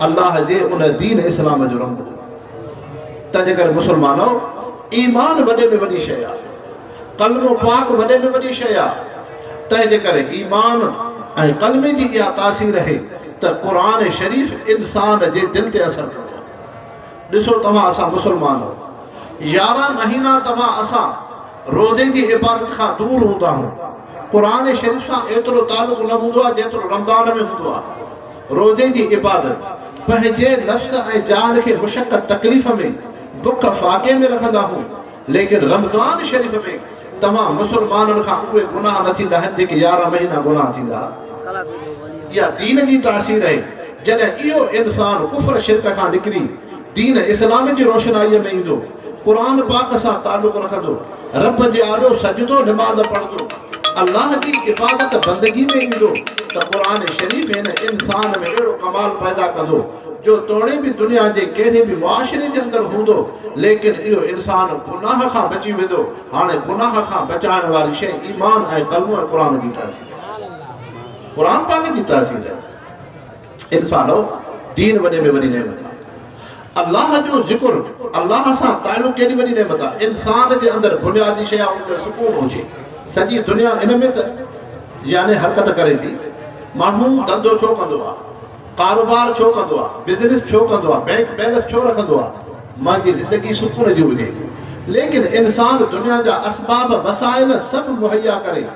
अल्लाह जे उन दीन इस्लाम जो रंग तंहिंजे करे मुसलमानो ईमान वॾे में वॾी शइ आहे, कलमो पाक वॾे में वॾी शइ आहे। तंहिंजे करे ईमान ऐं कलमे जी इहा तासीर आहे त क़ुरान शरीफ़ इंसान जे दिलि ते असर कंदो। ॾिसो तव्हां असां मुसलमान हो, 11 महीना तव्हां असां रोज़े जी इबादत खां दूर हूंदा आहियूं, क़ुरान शरीफ़ सां एतिरो तालुक़ न हूंदो आहे जेतिरो रमज़ान में हूंदो आहे। रोज़े जी इबादत पंहिंजे नफ़्स ऐं जान खे मुशक़त तकलीफ़ में बुख फाके में रखंदा आहियूं, लेकिन रमज़ान शरीफ़ में तमाम मुसलमाननि खां उहे गुनाह न थींदा आहिनि जेके 11 महीना गुनाह थींदा। इहा दीन जी तासीर आहे। जॾहिं इहो इंसान कुफ्र शिरक खां निकिरी दीन इस्लाम जी रोशनाईअ में ईंदो, क़ुरान पाक सां तालुक़ रखंदो, रब जे आॾो सजदो निमाज़ पढ़ंदो, अल्लाह जी इबादत बंदगी में ईंदो, त क़ुरान शरीफ़ हिन इंसान में अहिड़ो कमाल पैदा कंदो जो तोड़े भी दुनिया जे कहिड़े भी मुआशरे जे अंदरि हूंदो, लेकिन इहो इंसान गुनाह खां बची वेंदो। हाणे गुनाह खां बचाइण वारी शइ ईमान ऐं कलमो ऐं क़ुरान जी तासीर, क़ुरान पाक जी तासीर आहे। इंसानो दीन वॾे में वॾी नेमत आहे, अल्लाह जो ज़िक्र, अल्लाह सां ताल्लुक़ केॾी वॾी नेमत आहे। इंसान जे अंदरि बुनियादी शइ आहे उनखे सुकून हुजे। सॼी दुनिया इन में त यानी हरकत करे थी, माण्हू धंधो छो कंदो आहे, कारोबार छो कंदो आहे, बिज़नेस छो कंदो आहे, बैंक बैलेंस छो रखंदो आहे, मुंहिंजी ज़िंदगी सुकून जी हुजे। लेकिन इंसान दुनिया जा असबाब वसाइल सभु मुहैया करे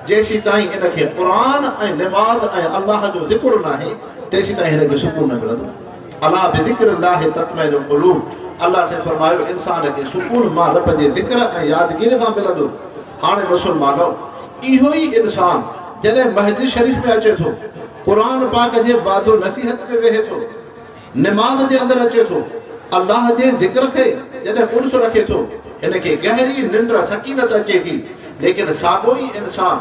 जेसीं ताईं इनखे क़ुरान ऐं निमाज़ ऐं अल्लाह जो ज़िक्र न आहे तेसीं ताईं हिनखे सुकून न मिलंदो। अला बिज़िक्रिल्लाहि तत्मइनुल क़ुलूब, अल्लाह से फरमायो इंसान खे सुकून मां रब जे ज़िक्र ऐं यादगिरी सां मिलंदो। हाणे मुसलमानो इहो ई इंसान जॾहिं मस्जिद शरीफ़ में अचे थो, क़ुरान पाक जे वादो नसीहत में वेहे थो, निमाज़ जे अंदरि अचे थो, अल्लाह जे ज़िक्र खे जॾहिं पुरस रखे थो, हिनखे गहरी निंड सकीनत अचे थी। लेकिन साॻियो ई इंसान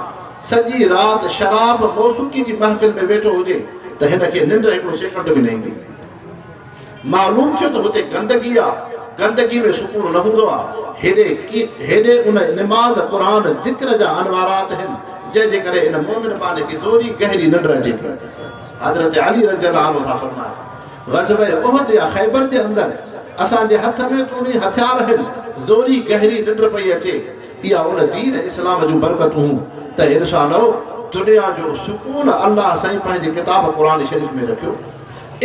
सॼी राति शराब मौसूकी जी महफ़िल में वेठो हुजे त हिनखे निंड हिकिड़ो सेकंड बि न ईंदी। मालूम थियो त हुते गंदगी आहे, गंदगी में सुकून न हूंदो आहे। हेॾे उन निमाज़ क़ुरान ज़िक्र जा अनवारात आहिनि जंहिंजे करे इन मोमिन पाने खे थोरी गहरी निंड अचे थी। हज़रत अली रज़ियल्लाहु अन्हु फरमाए, ग़ज़वे उहद या ख़ैबर जे अंदरि असांजे हथ में तूनी हथियार आहिनि, ज़ोरी गहरी निंड पई अचे। इहा उन दीन इस्लाम जूं बरकतूं त इंसानो दुनिया जो सुकून अल्लाह साईं पंहिंजी किताब क़ुरान शरीफ़ में रखियो।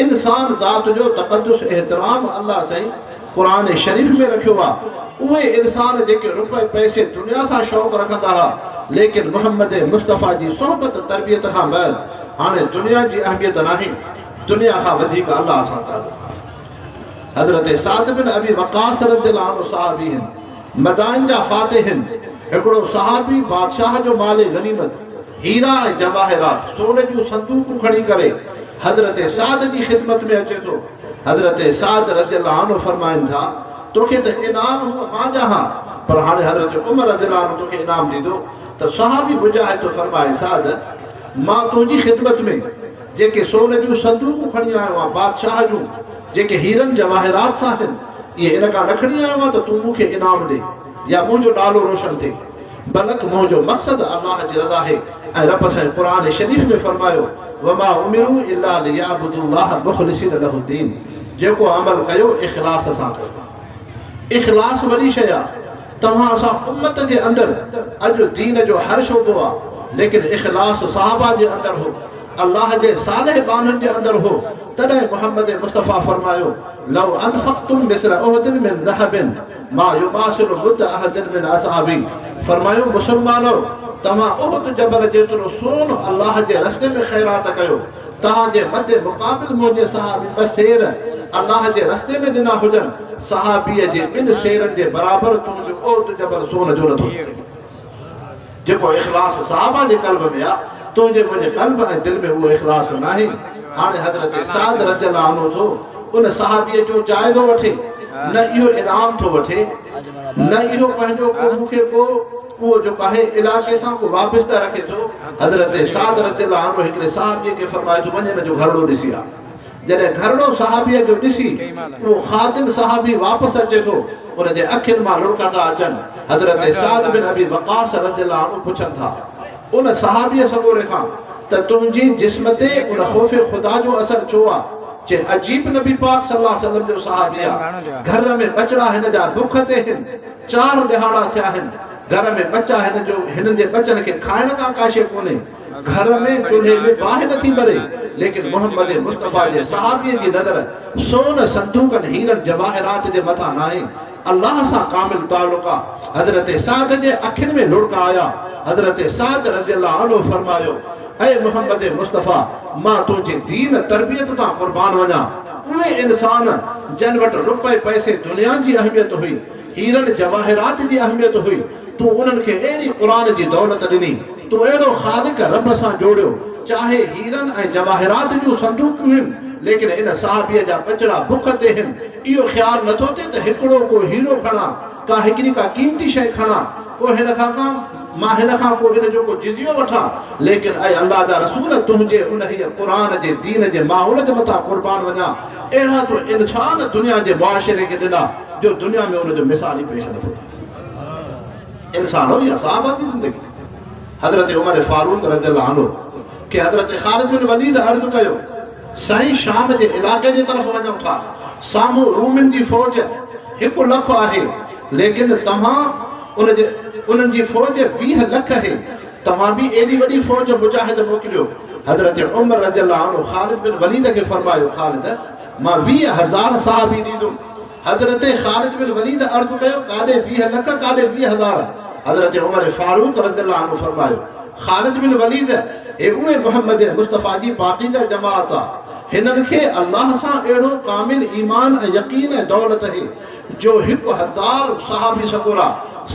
इंसान ज़ात जो तक़द्दुस एहतराम अल्लाह साईं क़ुरान शरीफ़ में रखियो आहे। उहे इंसान जेके रुपए पैसे दुनिया सां शौक़ रखंदा हुआ, लेकिन मोहम्मद मुस्तफ़ा जी सोहबत तरबियत खां बैदि हाणे दुनिया जी अहमियत नाहे, दुनिया खां वधीक अल्लाह सां ताल्लुक़। हज़रत साद बिन अबी वक़ास रज़ियल्लाहु अन्हु सहाबी आहिनि, मदाइन जा फातिह आहिनि। हिकिड़ो सहाबी बादशाह जो माल गनीमत हीरा ऐं जवाहिरात सोने जूं संदूकूं खणी करे हज़रत साद जी ख़िदमत में अचे थो। हज़रत साद रज़ियल्लाहु अन्हु फरमाइनि था, तोखे त इनाम हुओ मां ॾियां, पर हाणे हज़रत उमर रज़ियल्लाहु अन्हु तोखे इनाम ॾींदो। त सहाबी मुजाहिद तो फरमाए, साद मां तुंहिंजी ख़िदमत में जेके सोने जूं संदूकूं खणी आयो आहियां, बादशाह जूं जेके हीरनि जवाहिरात सां आहिनि, इहे इन खां न खणी आयो आहियां त तूं मूंखे इनाम ॾे या मुंहिंजो नालो रोशन थिए। बल्कि मुंहिंजो मक़सदु अल्लाह जी रज़ा आहे। ऐं रब साईं क़ुरान शरीफ़ में फरमायो, वमा उमिरू इल्ला लियअबुदुल्लाह मुख़लिसीन लहुद्दीन, जेको अमल कयो इख़लास सां कयो। इख़लास वॾी शइ आहे। तव्हां असां उम्मत जे अंदरि अॼु दीन जो हर शोबो आहे, लेकिन इख़लास सहाबा जे अंदरि हो, अल्लाह जे सालिह बाननि जे अंदरि हो। तॾहिं मोहम्मद मुस्तफ़ा फरमायो, लव अनफ़क़्तुम मिस्ल उहदिन मिन ज़हबिन मा युमासिलु मुद्द अहदिन मिन असहाबी। फरमायो मुसलमानो, तव्हां उहद जबल जेतिरो सोन अल्लाह जे रस्ते में ख़ैरात कयो, तव्हांजे मदे मुक़ाबिल मुंहिंजे सहाबी ॿ सेर अल्लाह जे रस्ते में ॾिना हुजनि, सहाबीअ जे ॿिनि सेरनि जे बराबरि तुंहिंजो उहद जबल सोन जो नथो थिए। जेको इख़लास सहाबा जे क़ल्ब में आहे, तुंहिंजे मुंहिंजे क़ल्ब ऐं दिलि में उहो इख़लास न आहे। हाणे हज़रत साद रज़ियल्लाहु अन्हु थो उन सहाबीअ जो जाइज़ो वठे, न इहो इनाम थो वठे, न इहो पंहिंजो को मूंखे को उहो जेको आहे इलाइक़े सां को वाबस्ता रखे थो। हज़रत साद रज़ियल्लाहु अन्हु हिकिड़े सहाबीअ खे फरमाए थो, वञे हिन जो घरड़ो ॾिसी आ। जॾहिं घरड़ो सहाबीअ जो ॾिसी उहो ख़ादिम सहाबी वापसि अचे थो, उनजे अखियुनि मां लुड़का था अचनि। हज़रत साद बिन अबी वक़ास रज़ियल्लाहु अन्हु पुछनि था उन सहाबीअ सगोरे खां त तुंहिंजी जिस्म ते उन ख़ौफ़ ख़ुदा जो असर छो आहे? चे अजीब नबी पाक सल्लल्लाहु अलैहि वसल्लम जो सहाबिया घर में बचड़ा हिन जा भुख ते हिन 4 दिहाड़ा थिया हिन घर में बच्चा हिन जो हिन जे बच्चन के खाइण का काशे कोने घर में चूल्हे में बाहि नथी बरे लेकिन मोहम्मद मुस्तफा जे सहाबिये जी नज़र सोन संदूकन हीरन जवाहिरात जे मथा नाहे अल्लाह सा कामिल ताल्लुका हजरत साद जे अखिन में लुढ़का आया हजरत साद रज़ियल्लाहु अन्हु फरमायो ऐ मोहम्मद मुस्तफा मां तुझे दीन तरबियत ता कुर्बान वना उहे इंसान जन वट रुपए पैसे दुनिया जी अहमियत हुई हीरन जवाहिरात जी अहमियत हुई तू उन्हनि खे अहिड़ी क़ुरान जी दौलत ॾिनी तू अहिड़ो ख़ालिक रब सां जोड़ियो चाहे हीरन ऐं जवाहिरात जूं संदूकूं आहिनि लेकिन इन सहाबीअ जा बचड़ा बुख ते आहिनि इहो ख़्यालु नथो थिए त हिकिड़ो को हीरो खणा का हिकिड़ी का क़ीमती शइ खणा को हिन खां का मां हिन खां को हिन जो को जिज़ियो वठां लेकिन ऐं अल्लाह जा रसूल तुंहिंजे उन हीअ क़ुरान जे दीन जे माहौल जे मथां क़ुर्बान वञा अहिड़ा तो इंसान दुनिया जे मुआशिरे खे ॾिना जो दुनिया में उनजो मिसाल ई पेश नथो थिए इंसान हो या साहबा जी ज़िंदगी हज़रत उमर फारूक रज़ियल्लाहु अन्हु के हज़रत ख़ालिद बिन वलीद अर्ज़ कयो साईं शाम जे इलाके जे तरफ़ वञूं था साम्हूं रूमिन जी फ़ौज 1 लख आहे लेकिन तव्हां उन्हनि जी फ़ौज 20 लख आहे तव्हां बि एॾी वॾी फ़ौज मुजाहिद मोकिलियो हज़रत उमर रज़ियल्लाहु अन्हु ख़ालिद बिन वलीद खे फरमायो ख़ालिद मां 20,000 साहबी ॾींदुमि हज़रत ख़ालिद बिन वलीद अर्ज़ कयो काॾे 20 लख काॾे 20,000 हज़रत उमर फारूक रज़ियल्लाहु अन्हु फरमायो ख़ालिद बिन वलीद हे उहे मोहम्मद मुस्तफ़ा जी पाकीज़ा जमात आहे हिननि खे अल्लाह सां अहिड़ो कामिल ईमान ऐं यकीन ऐं दौलत आहे जो 1,000 सहाबी सगोरा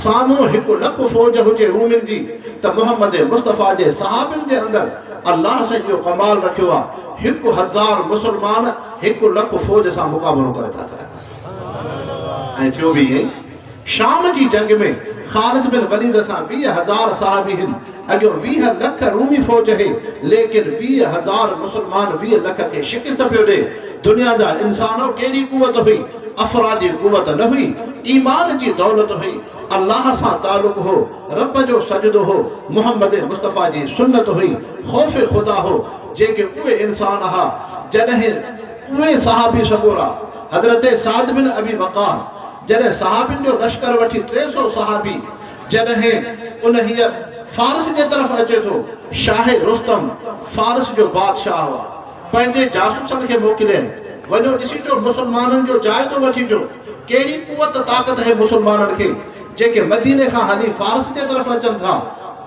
साम्हूं 1 लख फ़ौज हुजे रूमिन जी त मोहम्मद मुस्तफ़ा जे सहाबियुनि जे अंदरि अल्लाह सां इहो कमाल रखियो आहे 1,000 मुसलमान 1 लख फ़ौज सां मुक़ाबिलो करे था कनि ऐं थियो बि ईअं शाम जी जंग में ख़ालिद बिन वलीद सां 20,000 सहाबी आहिनि अॼु 20 लख रूमी फ़ौज है लेकिन 20,000 मुसलमान 20 लख के शिकस्त पियो ॾे दुनिया जा इंसानो कहिड़ी कुवत हुई अफरादी कुवत न हुई ईमान जी दौलत हुई अल्लाह सां ताल्लुक हो रब जो सजदो हो मोहम्मद मुस्तफ़ा जी सुन्नत हुई खौफ़ खुदा हो जेके उहे इंसान हा जॾहिं उहे सहाबी सगोरा हज़रत साद बिन अबी वक़ास जॾहिं सहाबिन जो लश्कर वठी 300 सहाबी जॾहिं उन हीअ फारस जे तरफ़ अचे थो शाह रुस्तम फारस जो बादशाह हुआ पंहिंजे जासूसनि खे मोकिले वञो ॾिसिजो मुसलमाननि जो जाइज़ो वठिजो कहिड़ी कुवत ताक़त है मुसलमाननि खे जेके मदीने खां हली फारस जे तरफ़ अचनि था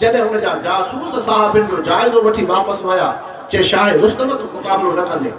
जॾहिं हुन जा जासूस साहबिन जो जाइज़ो वठी वापसि विया चे शाह रुस्तम जो मुक़ाबिलो न कंदे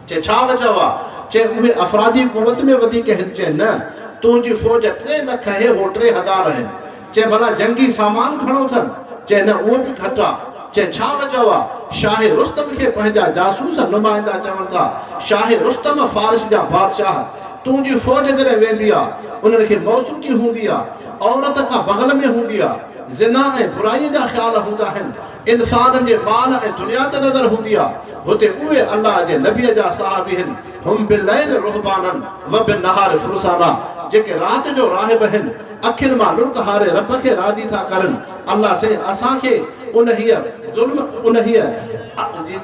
चे छा वजह आहे चे उहे अफ़रादी कुवत में वधीक आहिनि चे न तुंहिंजी फ़ौज 3 लख है हो 3,000 आहिनि चे भला जंगी सामान खणो अथनि चे न उहो बि घटि आहे चे छा वजह आहे शाह रुस्तम खे पंहिंजा जासूस नुमाइंदा चवनि था शाह रुस्तम फारिस जा बादशाह तुंहिंजी फ़ौज जॾहिं वेंदी आहे उन्हनि खे मौसूकी हूंदी आहे औरत खां बगल में हूंदी आहे ज़िना ऐं बुराईअ जा ख़्याल हूंदा आहिनि इंसाननि जे माल ऐं दुनिया ते नज़र हूंदी आहे हुते उहे अल्लाह जे नबीअ जा सहाबी आहिनि हुम बिल्लैल रुहबानन व बिन्नहार फुरसाना जेके राति जो राहिब आहिनि अखियुनि मां लुर्क हारे रब खे राज़ी था करनि अल्लाह से असांखे उन हीअ ज़ुल्म उन हीअ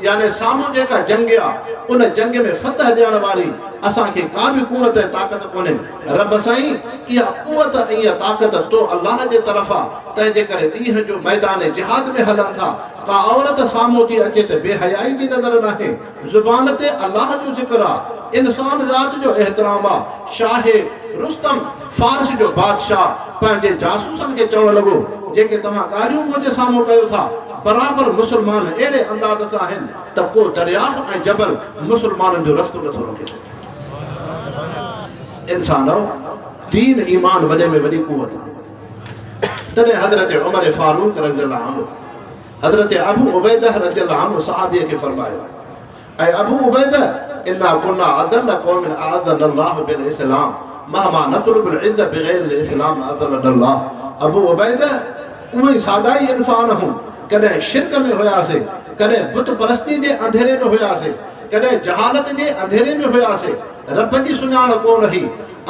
यानी साम्हूं जेका जंग आहे उन जंग में फतह ॾियण वारी असांखे का बि कुवत ऐं ताक़त कोन्हे रब साईं इहा कुवत ऐं इहा ताक़त तो अल्लाह जे तरफ़ आहे तंहिंजे करे ॾींहं जो मैदान जिहाद में हलनि था का औरत साम्हूं थी अचे त बेहयाई जी नज़र नाहे ज़ुबान ते अल्लाह जो ज़िक्र आहे इंसान ज़ात जो एहतराम आहे शाह रुस्तम फारस जो बादशाह पंहिंजे जासूसनि खे चवणु लॻो जेके तव्हां ॻाल्हियूं मुंहिंजे साम्हूं कयो था बराबरि मुसलमान अहिड़े अंदाज़ सां आहिनि त को दरियाह ऐं जबल मुसलमाननि जो रस्तो नथो रोके इंसान दीन ईमान वॾे में वॾी कुवत आहे तॾहिं हज़रत उमर फारूक रज़ियल्लाहु अन्हु हज़रत अबू उबैदा रज़ियल्लाहु अन्हु सहाबीअ खे फरमायो ऐं अबू उबैदा इन्ना कुन्ना अज़ल्ल क़ौमिन अअज़्ज़ना अल्लाहु बिल इस्लाम महमा नतलुबुल इज़्ज़त बिग़ैर इस्लाम अज़ल्लना अल्लाह अबू उबैदा उहे सादाई इंसान हूं कॾहिं शिरक में हुयासीं कॾहिं बुत परस्ती जे अंधेरे में हुयासीं कॾहिं जहालत जे अंधेरे में हुयासीं रब जी सुञाण कोन हुई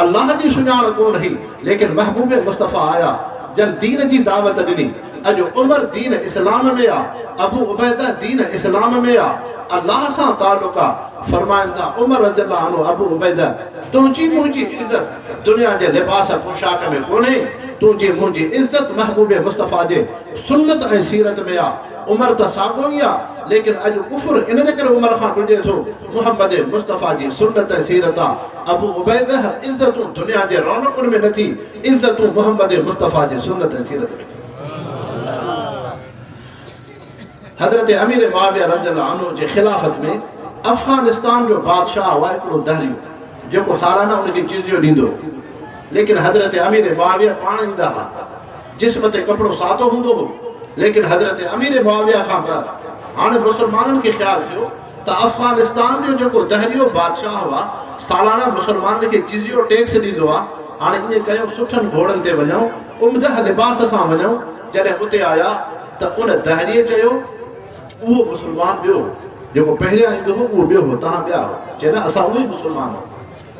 अल्लाह जी सुञाण कोन हुई लेकिन महबूब मुस्तफ़ा आया जन दीन जी दावत ॾिनी अजो उमर दीन इस्लाम में आ, अबू उबैदा दीन इस्लाम में आ, अल्लाह सा ताल्लुक आ। फरमाइनि था उमर रज़ियल्लाहु अन्हु अबू उबैदा तुंहिंजी मुंहिंजी इज़्ज़त दुनिया जे लिबास पोशाक में कोन्हे, तुंहिंजी मुंहिंजी इज़्ज़त महबूब मुस्तफ़ा जे सुन्नत ऐं सीरत में आ। उमर त साॻियो ई आहे, लेकिन अॼु कुफर इन जे करे उमर खां ॾुजे थो, मुहम्मद मुस्तफ़ा जी सुन्नत ऐं सीरत आहे। अबू उबैदा इज़्ज़तूं दुनिया जे रौनकुनि में नथी, इज़्ज़तूं मुहम्मद मुस्तफ़ा जी सुन्नत ऐं सीरत में। हज़रत अमीर मुआविया रज़ियल्लाहु अन्हु जे ख़िलाफ़त में अफ़गानिस्तान जो बादशाह हुआ हिकिड़ो दहरियो, जेको सालाना उनखे जिज़ियो ॾींदो। लेकिन हज़रत अमीर मुआविया पाण ईंदा हुआ, जिस्म ते कपिड़ो सादो हूंदो हो, लेकिन हज़रत अमीर मुआविया खां बाद हाणे मुसलमाननि खे ख़्यालु थियो त अफ़गानिस्तान जो जेको दहरियो बादशाह हुआ सालाना मुसलमाननि खे जिज़ियो टैक्स ॾींदो आहे, हाणे ईअं कयूं सुठनि घोड़नि ते वञूं, उम्दह लिबास सां वञूं। जॾहिं उते आया त उन दहरीअ चयो उहो मुसलमान ॿियो जेको पहिरियां ईंदो हो उहो ॿियो हो, तव्हां ॿिया हो। चए न असां उहे मुसलमान हो।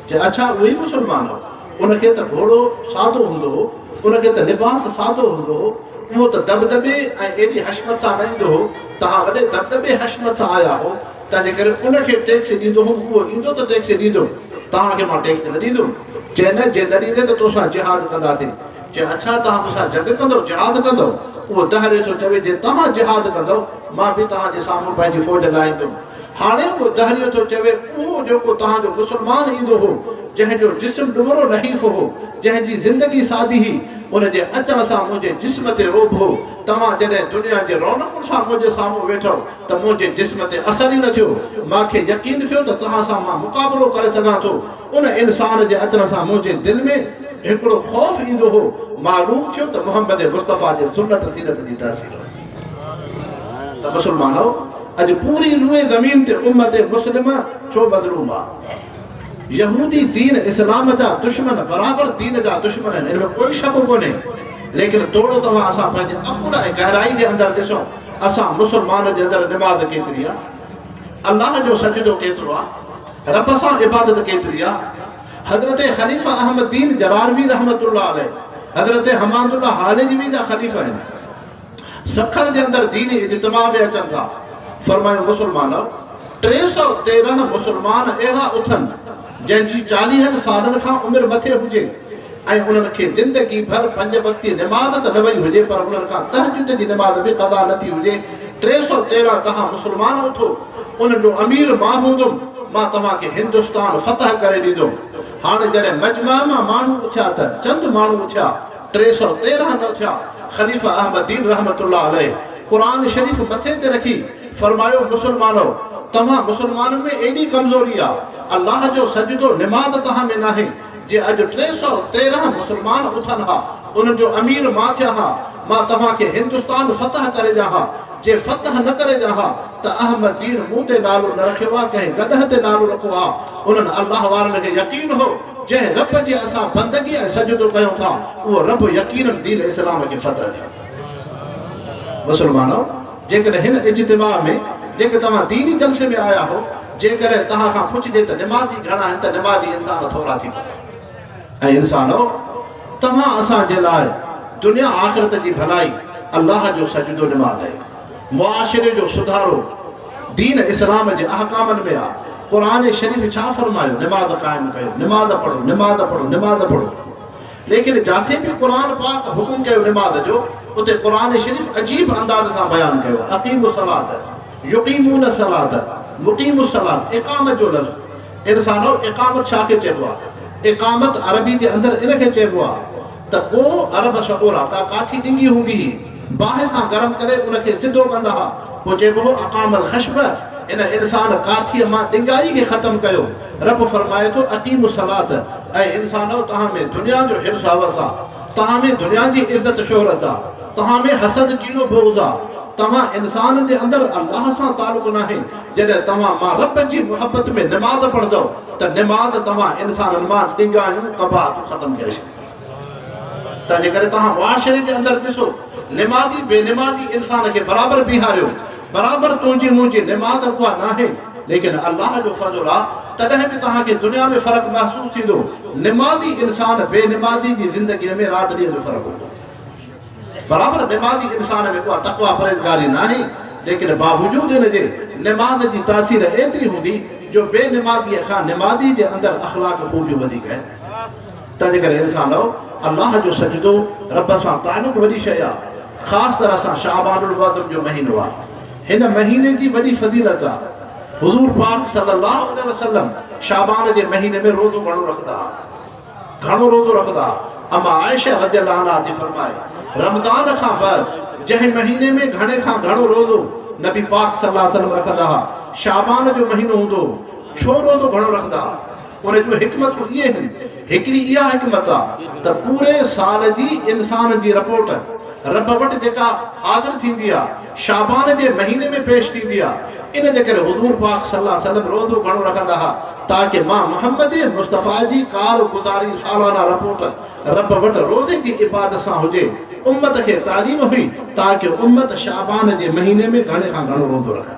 चए अच्छा उहे ई मुसलमान हो। उनखे त घोड़ो सादो हूंदो हो, उनखे त लिबास सादो हूंदो हो, उहो त दबदबे ऐं एॾी हशमत सां न ईंदो हो, तव्हां वॾे दबदबे हशमत सां आया हो, तंहिंजे करे उनखे टैक्स ॾींदो हो, उहो ईंदो त टैक्स ॾींदो, तव्हांखे मां टैक्स न ॾींदुमि। चए न जे न ॾींदे त तोसां जिहाद कंदासीं। चए अच्छा तव्हां मूंसां जंग कंदो, जिहाद कंदो? उहो दहरे थो चवे जे तव्हां जिहाद कंदो मां बि तव्हांजे साम्हूं पंहिंजी फ़ौज लाहींदुमि। हाणे उहो दहरियो थो चवे उहो जेको तव्हांजो मुसलमान ईंदो हो, जंहिंजो जिस्म ॾुमरो नहीफ़ हो, जंहिंजी ज़िंदगी सादी ही, उनजे अचण सां मुंहिंजे जिस्म ते रोब हो। तव्हां जॾहिं दुनिया जे रौनकुनि सां मुंहिंजे साम्हूं वेठो त मुंहिंजे जिस्म ते असर ई न थियो, मूंखे यकीन थियो त तव्हां सां मां मुक़ाबिलो करे सघां थो। उन इंसान जे अचण सां मुंहिंजे दिलि में हिकिड़ो ख़ौफ़ ईंदो हो, मालूम थियो त मुहम्मद मुस्तफ़ा जे सुन्नत सीरत जी तासीर। त मुसलमानो अॼु पूरी रुए ज़मीन ते उम्मत मुस्लिम छो मज़लूम आहे? यहूदी दीन इस्लाम जा दुश्मन बराबर दीन जा दुश्मन आहिनि, इनमें कोई शक कोन्हे। लेकिन थोरो तव्हां असां पंहिंजे अकुल ऐं गहराई जे अंदरि ॾिसो, असां मुसलमान जे अंदरि निमाज़ केतिरी आहे, अल्लाह जो सजदो केतिरो आहे, रब सां इबादत केतिरी आहे। हज़रत ख़लीफ़ा अहमदीन जरारवी रहमतुल्लाह अलैह, हज़रत हमादुल्लाह हालिजवी जा ख़लीफ़ा आहिनि। सखर जे अंदरि दीनी इज्तिमा में अचनि था। फरमायो मुसलमान 313 मुसलमान अहिड़ा उथनि जंहिंजी 40 सालनि खां उमिरि मथे हुजे ऐं उन्हनि खे ज़िंदगी भर 5 वक़्ति निमाज़ त न वई हुजे, पर उन्हनि खां तहजुद जी निमाज़ बि क़ज़ा न थी हुजे। 313 तव्हां मुसलमान उथो, उन जो अमीर मां हूंदुमि, मां तव्हांखे हिंदुस्तान फतह करे ॾींदुमि। हाणे जॾहिं मजमा मां माण्हू उथिया त चंद माण्हू उथिया, 313 न उथिया। ख़लीफ़ा अहमदीन रहमतुल्लाह अलैह क़ुरान शरीफ़ मथे ते रखी फरमायो मुसलमानो तव्हां मुसलमाननि में एॾी कमज़ोरी आहे, अल्लाह जो सजदो निमाज़ तव्हां में नाहे। जे अॼु 313 मुसलमान उथनि हा, उन्हनि जो अमीर मां थिया हा, मां तव्हांखे हिंदुस्तान फतह करे ॾियां हा। जे फतह न करे ॾियां हा त अहमदीन मूं ते नालो न रखियो आहे, कंहिं गॾह ते नालो रखियो आहे। उन्हनि अल्लाह वारनि खे यकीन हो जंहिं रब जी असां बंदगी ऐं सजदो कयूं था, उहो रब यकीनन दीन इस्लाम खे फतह ॾियो। मुसलमानो जेकॾहिं हिन इज्तिमा में जेके तव्हां दीनी जलसे में आया हो, जेकॾहिं तव्हां खां पुछिजे त निमाज़ी घणा आहिनि त निमाज़ी इंसान थोरा थी पवनि। ऐं इंसानो तव्हां असांजे लाइ दुनिया आख़िरत जी भलाई अल्लाह जो सजदो निमाज़ आहे, मुआशिरे जो सुधारो दीन इस्लाम जे अहकामनि में आहे। क़ुरान शरीफ़ छा फरमायो? निमाज़ क़ाइमु कयो, निमाज़ पढ़ो, निमाज़ पढ़ो, निमाज़ पढ़ो। लेकिन जिथे बि क़ुरान पाक हुकुम कयो निमाज़ जो, उते क़ुरान शरीफ़ अजीब अंदाज़ सां बयानु कयो, अक़ीमु सलात, युक़ीमून सलात, मुक़ीमु सलात, इक़ामत जो लफ़्ज़। इंसानो इक़ामत छा खे चइबो आहे? इक़ामत अरबी जे अंदरि इनखे चइबो आहे त को अरब शकोरा का काठी ॾिंगी हूंदी हुई, बाहि सां गरम करे उनखे सिधो कंदा हुआ, पोइ चइबो हो अक़ामल ख़श्ब, इन इंसान काठीअ मां ॾिंगाई खे ख़तमु कयो। रब फरमाए थो अक़ीमु सलात। ऐं इंसानो तव्हां में दुनिया जो हिर्स हवस आहे, तव्हां में दुनिया जी इज़त शोहरत आहे, तव्हां में हसद कीनो बोज़ आहे, तव्हां इंसान जे अंदरि अल्लाह सां तालुक़ नाहे। जॾहिं तव्हां मां रब जी मुहबत में निमाज़ पढ़ंदव त निमाज़ तव्हां इंसाननि मां ॾिंगायूं कबातूं ख़तमु करे छॾींदो। तंहिंजे करे तव्हां मुआशिरे जे अंदरि ॾिसो, निमाज़ी बेनिमाज़ी इंसान खे बराबरि बीहारियो, बराबरि तुंहिंजी मुंहिंजी निमाज़ उहा नाहे, लेकिन अल्लाह जो फज़ल आहे तॾहिं बि तव्हांखे दुनिया में फ़र्क़ु महसूसु थींदो। निमाज़ी इंसान बेनिमाज़ी जी ज़िंदगीअ में राति ॾींहं जो फ़र्क़ु हूंदो। बराबर नमाज़ी इंसान में को तक़वा परहेज़गारी नाहे, लेकिन बावजूद इन जे नमाज़ जी तासीर एतिरी हूंदी जो बेनमाज़ी खां नमाज़ी जे अंदर अखलाक खूबियूं वधीक आहिनि। तंहिंजे करे इंसान अल्लाह जो सजदो रब सां ताल्लुक़ वॾी शइ आहे। ख़ासि तरह सां शाबानुल मुअज़्ज़म जो महीनो आहे, हिन महीने जी वॾी फज़ीलत आहे। हुज़ूर पाक सल्लल्लाहु अलैहि वसल्लम शाबान जे महीने में रोज़ो घणो रखदा, घणो रोज़ो रखदा। अम्मा आयशा रज़ियल्लाहु अन्हा थी फरमाए, रमज़ान खां बाद जंहिं महीने में घणे खां घणो रोज़ो नबी पाक सल्लल्लाहु अलैहि वसल्लम रखदा हुआ, शाबान जो महीनो हूंदो, छो रोज़ो घणो रखदा? उन जूं हिकमतूं इहे आहिनि। हिकिड़ी इहा हिकमत आहे त पूरे साल जी इंसान जी रिपोर्ट रब वटि जेका हाज़िर थींदी आहे, शाबान जे महीने में पेश थींदी आहे। इन जे करे हुज़ूर पाक सल्लल्लाहु अलैहि वसल्लम रोज़ो घणो रखंदा हुआ ताकि मां मोहम्मद मुस्तफ़ा जी कारगुज़ारी सालाना रिपोर्ट रब वटि रोज़े जी इबादत सां हुजे। उम्मत खे तालीम हुई ताकि उम्मत शाबान जे महीने में घणे खां घणो रोज़ो रखे।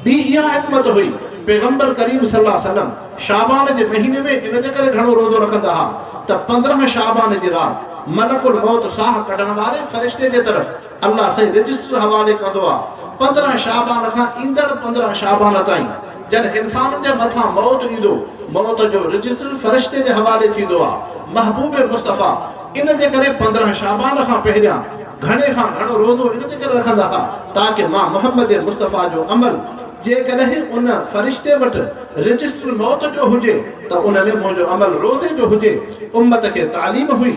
ॿी इहा हिकमत हुई, पैगंबर करीम सल्लल्लाहु अलैहि वसल्लम शाबान जे महीने में इन जे करे घणो रोज़ो रखंदा हुआ त 15 शाबान जी राति मलकुल मौत साह कढण वारे फ़रिश्ते जे तरफ़ अल्लाह सही रजिस्टर हवाले कंदो आहे। 15 शाबान खां ईंदड़ 15 शाबान ताईं जॾहिं इंसान जे मथां मौत ईंदो, मौत जो रजिस्टर फ़रिश्ते जे हवाले थींदो आहे। महबूब मुस्तफ़ा इन जे करे 15 शाबान खां पहिरियां घणे खां घणो रोज़ो इन जे करे रखंदा हुआ ताकि मां मोहम्मद मुस्तफ़ा जो अमल जेकॾहिं उन फ़रिश्ते वटि रजिस्टर मौत जो हुजे त उन में मुंहिंजो अमल रोज़े जो हुजे। उम्मत खे तालीम हुई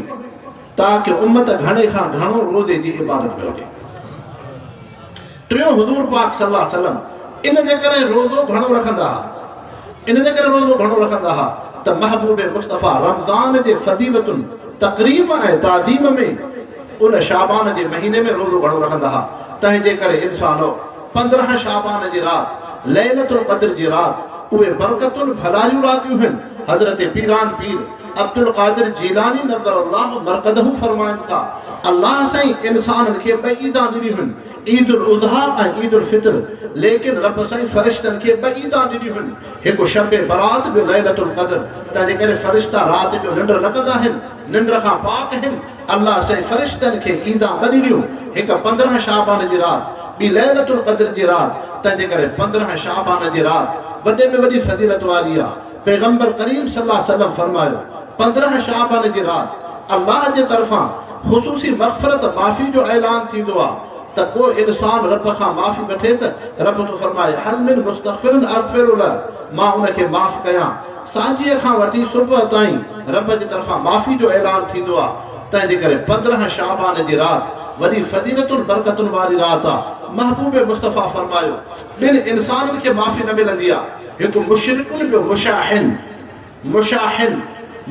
ताकि उम्मत घणे खां घणो रोज़े जी इबादत में हुजे। टियों, हुज़ूर पाक सल्लल्लाहु अलैहि वसल्लम इन जे करे रोज़ो घणो रखंदा हुआ, इन जे करे रोज़ो घणो रखंदा हुआ त महबूब मुस्तफ़ा रमज़ान जे फज़ीलतुनि तक़रीब ऐं ताज़ीम में उन शाबान जे महीने में रोज़ो घणो रखंदा हुआ। तंहिंजे करे इंसानो 15 शाबान जी राति लैलतुल क़द्र जी राति उहे बरकतुल भलायूं रातियूं आहिनि। हज़रत पीरान पीर अब्दुल क़ादिर जीलानी नव्वरल्लाहु मरक़दहु फरमाइनि था, अल्लाह साईं इंसाननि खे 2 ईदां ॾिनियूं आहिनि, ईद उल उज़हा ऐं ईद उल फितर। लेकिन रब साईं फ़रिश्तनि खे 2 ईदां ॾिनियूं आहिनि, हिकु शब बरात ॿियो लैलतुल क़द्र। तंहिंजे करे फ़रिश्ता राति जो निंड न कंदा आहिनि, निंड खां पाक आहिनि। अल्लाह साईं फ़रिश्तनि खे ईदां ॾिनियूं, हिकु 15 शाबान जी राति, ॿी लैलतुल क़द्र जी राति। तंहिंजे करे 15 शाबान जी राति वॾे में वॾी फज़ीलत वारी आहे। पैगंबर करीम सल्लल्लाहु अलैहि वसल्लम फरमायो, 15 शाबान जी राति अल्लाह जे तरफ़ां ख़ुसूसी मग़फ़िरत माफ़ी जो ऐलान थींदो आहे त को इंसान रब खां माफ़ी वठे त रब तो फरमाए, हल मिन मुस्तग़फ़िरिन अग़फ़िरु लह, मां उनखे माफ़ कयां। सांझीअ खां वठी सुबुह ताईं रब जे तरफ़ां माफ़ी जो ऐलान थींदो आहे। तंहिंजे करे 15 शाबान जी राति वॾी फज़ीलतुनि बरकतुनि वारी राति आहे। महबूब मुस्तफ़ा फरमायो, 2 इंसाननि खे माफ़ी न मिलंदी आहे, हिकु मुशरिकुन ॿियो मुशाहिन। मुशाहिन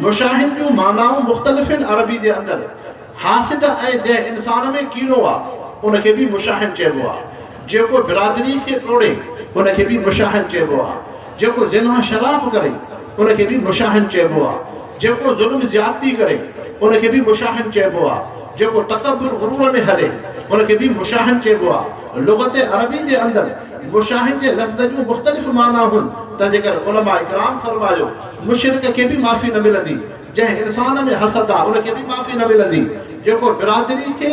मुशाहिन जूं मानाऊं मुख़्तलिफ़ आहिनि अरबी जे अंदरि। हासिद ऐं जंहिं इंसान में कीड़ो आहे उनखे बि मुशाहिन चइबो आहे। जेको बिरादरी खे टोड़े उनखे बि मुशाहिन चइबो आहे। जेको ज़िना शराब करे उनखे बि मुशाहिन चइबो आहे। जेको ज़ुल्म ज़्यादती करे उनखे बि मुशाहिन चइबो आहे। जेको तकब्बुर गुरूर में हले उनखे बि मुशाहिन चइबो आहे। लुग़त अरबी जे अंदरि मुशाहिन जे लफ़्ज़ जूं मुख़्तलिफ़ माना आहिनि। तंहिंजे करे उलमा इकराम फरमायो, मुशरिक खे बि माफ़ी न मिलंदी, जंहिं इंसान में हसद आहे उनखे बि माफ़ी न मिलंदी, जेको बिरादरी खे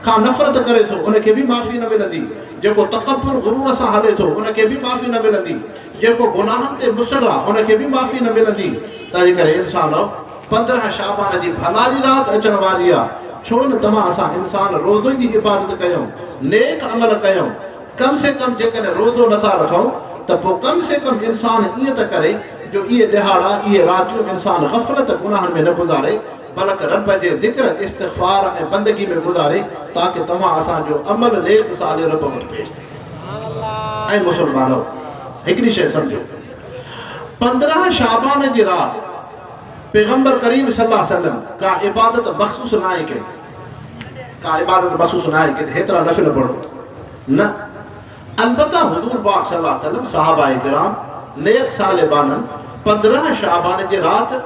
खां नफ़रत करे थो उनखे बि माफ़ी न मिलंदी, जेको तकब्बुर गुरूर सां हले थो उनखे बि माफ़ी न मिलंदी, जेको गुनाहनि ते मुसर आहे उनखे बि माफ़ी न मिलंदी। तंहिंजे करे इंसान 15 शाबान जी भलारी राति अचण वारी आहे। छो न तव्हां असां इंसान रोज़ो जी इबादत कयूं, नेक अमल कयूं। कम से कम जेकॾहिं रोज़ो नथा रखूं त पोइ कम से कम इंसान ईअं त करे जो इहे ॾिहाड़ा इहे रातियूं इंसान ग़फ़लत गुनाहनि में न गुज़ारे, बल्कि रब जे ज़िक्र इस्तिग़फ़ार ऐं बंदगी में गुज़ारे ताकि तव्हां असांजो अमल नेक साल रब वटि पेश थिए। ऐं मुस्लमानो, हिकिड़ी शइ सम्झो, 15 शाबान जी राति पैगंबर करीम सल्लल्लाहु अलैहि वसल्लम का इबादत मख़सूस न आहे कई, का इबादत मख़सूस न आहे कि हेतिरा नफ़िल पढ़ो न। अलबत्ता हुज़ूर पाक सल्लल्लाहु अलैहि वसल्लम सहाबा किराम नेक सालिबाननि 15 शाबान जी राति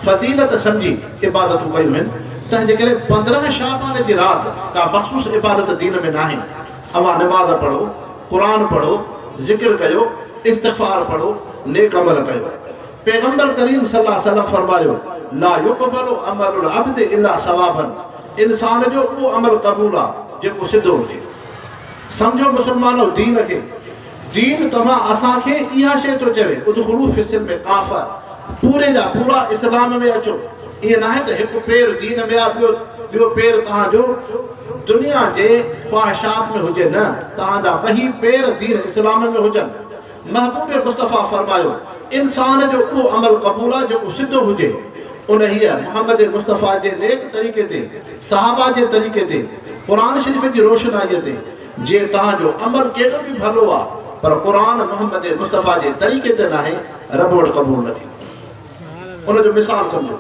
फज़ीलत सम्झी इबादतूं कयूं आहिनि। तंहिंजे करे 15 शाबान जी राति का मख़सूस इबादत दीन में न आहे। अवां नमाज़ पढ़ो, क़ुरान पढ़ो, ज़िक्र कयो, इस्तिग़फ़ार पढ़ो, नेक अमल कयो। पैगंबर करीम सल्लल्लाहु अलैहि वसल्लम फरमायो, ला युक़बलु अमलुल अब्द इल्ला सवाबन, इंसान जो वो अमल क़बूल आहे जेको सिधो हुजे। समझो मुसलमानो दीन खे, दीन तव्हां असांखे इहा शइ थो चवे उदखुलू फिस्सिल्म में काफ़ा, पूरे जा पूरा इस्लाम में अचो। ईअं न आहे त हिकु पेर दीन में आहे ॿियो पेर तव्हांजो दुनिया जे ख्वाहिशात में हुजे, न, तव्हांजा ॿई पेर दीन इस्लाम में हुजनि। महबूब मुस्तफ़ा फरमायो इंसान जो उहो अमल क़बूल आहे जेको सिधो हुजे। उन हीअ मोहम्मद मुस्तफ़ा जे नेक तरीक़े ते, सहाबा जे तरीक़े ते, क़ुरान शरीफ़ जी रोशनाईअ ते, जे तव्हांजो अमल केॾो बि भलो आहे पर क़ुरान मोहम्मद मुस्तफ़ा जे तरीक़े ते न आहे, रब वटि क़बूल न थींदो। उनजो मिसाल सम्झो,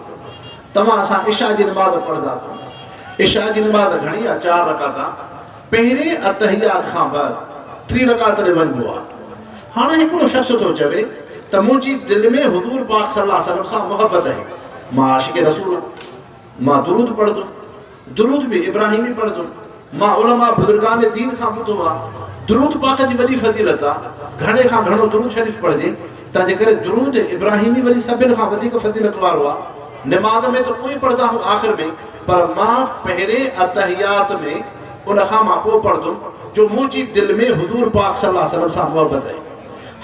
तव्हां असां इशा जी नमाज़ पढ़ंदासीं। इशा जी नमाज़ घणी आहे? 4 रकात। पहिरें अतहियात खां बाद 3 रकात ते वञिबो आहे। हाणे हिकिड़ो शख़्स थो चवे त मुंहिंजी दिलि में हुज़ूर पाक सल्लल्लाहु अलैहि वसल्लम सां मोहबत आहे, मां आशिक़ रसूल आहियां, मां दुरूद पढ़ंदुमि, दुरूद बि इब्राहिमी पढ़ंदुमि, मां उलमा बुज़ुर्गान दीन खां ॿुधो आहे दुरूद पाक जी वॾी फज़ीलत आहे, घणे खां घणो दुरूद शरीफ़ पढ़जे। तंहिंजे करे दुरूद इब्राहिमी वरी सभिनि खां वधीक फज़ीलत वारो आहे। नमाज़ में तो कोई पढ़दा हूं आख़िर में, पर मां पहिरें अतहियात में उन खां मां पोइ पढ़ंदुमि जो मुंहिंजी दिलि में हुज़ूर पाक सल्लल्लाहु अलैहि वसल्लम सां मोहबत आहे।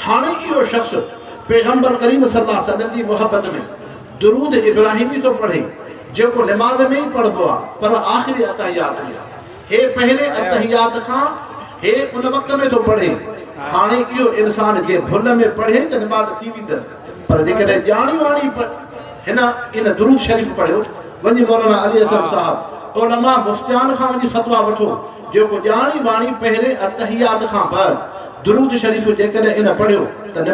हाणे इहो शख़्स पैगंबर करीम सल्लल्लाहु अलैहि वसल्लम जी मोहबत में दुरूद इब्राहिमी तो पढ़े जेको नमाज़ में ही पढ़बो आहे, पर आख़िरी अतहियात में हे पहिरें अतहियात खां हे उन वक़्त में तो पढ़े। हाणे इहो इंसान जे भुल में पढ़े त नमाज़ थी वेंदसि, पर जेकॾहिं ॼाणी वाणी इन दुरूद शरीफ़ पढ़ियो, वञी मौलाना अली असलम साहब उलमा मुफ्तियान खां वञी फतवा वठो जेको ॼाणी वाणी पहिरें अतहियात खां बाद दुरूद शरीफ़ जेकॾहिं इन पढ़ियो त